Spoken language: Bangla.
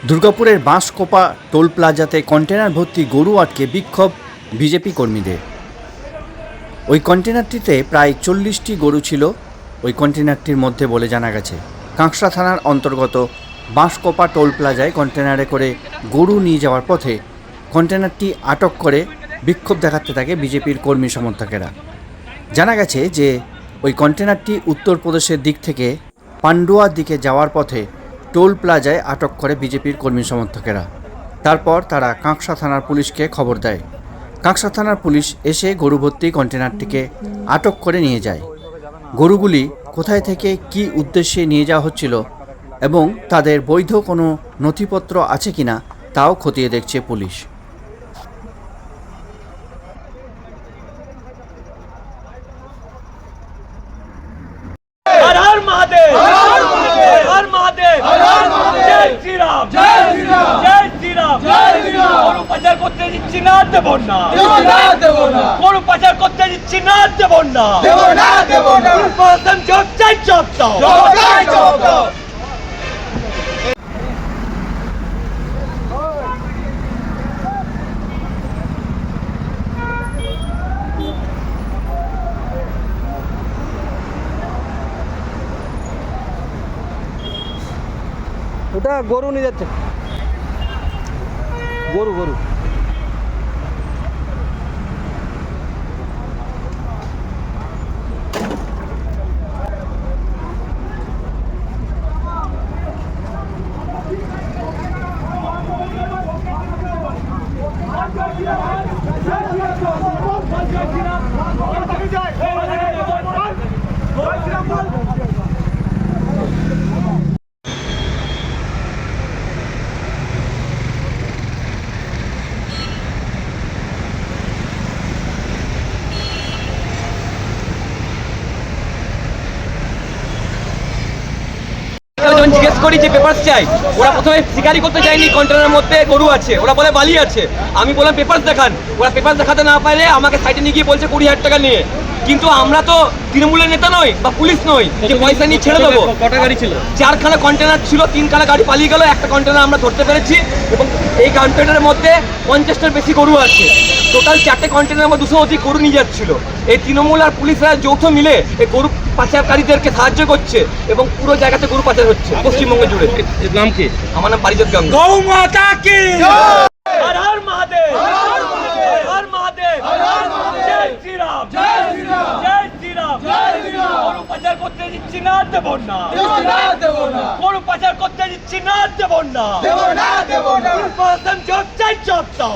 দুর্গাপুরের বাঁশকোপা টোল প্লাজাতে কন্টেনার ভর্তি গরু আটকে বিক্ষোভ বিজেপি কর্মীদের। ওই কন্টেনারটিতে প্রায় 40টি গরু ছিল। ওই কন্টেনারটির মধ্যে বলে জানা গেছে, কাঁকড়া থানার অন্তর্গত বাঁশকোপা টোল প্লাজায় কন্টেনারে করে গরু নিয়ে যাওয়ার পথে কন্টেনারটি আটক করে বিক্ষোভ দেখাতে থাকে বিজেপির কর্মী সমর্থকেরা। জানা গেছে যে ওই কন্টেনারটি উত্তরপ্রদেশের দিক থেকে পান্ডুয়ার দিকে যাওয়ার পথে টোল প্লাজায় আটক করে বিজেপির কর্মী সমর্থকেরা। তারপর তারা কাঁকড়া থানার পুলিশকে খবর দেয়। কাঁকড়া থানার পুলিশ এসে গরু ভর্তি কন্টেনারটিকে আটক করে নিয়ে যায়। গরুগুলি কোথায় থেকে কী উদ্দেশ্যে নিয়ে যাওয়া হচ্ছিল এবং তাদের বৈধ কোনো নথিপত্র আছে কিনা তাও খতিয়ে দেখছে পুলিশ। করতে দিচ্ছি না, দেব না, গরু পাচার করতে দিচ্ছি না, দেব না, জব চাই, জব দাও। ওটা গরু নিয়ে যাচ্ছে, গরু গরু জিজ্ঞেস করি যে পেপারস চাই, ওরা প্রথমে স্বীকারই করতে চায়নি কন্টেনারের মধ্যে গরু আছে, ওরা বলে বালি আছে। আমি বললাম পেপারস দেখান, ওরা পেপারস দেখাতে না পারলে আমাকে সাইডে নিয়ে গিয়ে বলছে 20,000 টাকা নিয়ে। কিন্তু আমরা তো তৃণমূলের নেতা নই বা পুলিশ নই যে পয়সা নিয়ে ছেড়ে দেবো। কটা গাড়ি ছিল? 4খানা কন্টেনার ছিল, 3খানা গাড়ি পালিয়ে গেল, একটা কন্টেনার আমরা ধরতে পেরেছি এবং এই কন্টেনারের মধ্যে 50টার বেশি গরু আছে। টোটাল 4টে কন্টেনারের মধ্যে 200 অধিক গরু নিয়ে যাচ্ছিল। এই তৃণমূল আর পুলিশরা যৌথ মিলে এই গরু পাচারকারীদেরকে সাহায্য করছে এবং পুরো জায়গাতে গরু পাচার হচ্ছে পশ্চিমবঙ্গ জুড়ে। নাম কি? আমার নাম পারিজাত গাঙ্গুলি। গৌ মাতা কি হর হর মহাদেব, হর হর মহাদেব, জয় শ্রীরাম, জয় শ্রীরাম, জয় শ্রীরাম, জয় শ্রীরাম। গরু পাচার করতে দিচ্ছি না, দেব না, গরু পাচার করতে দিচ্ছি না, দেব না, জব চাই, জব দাও।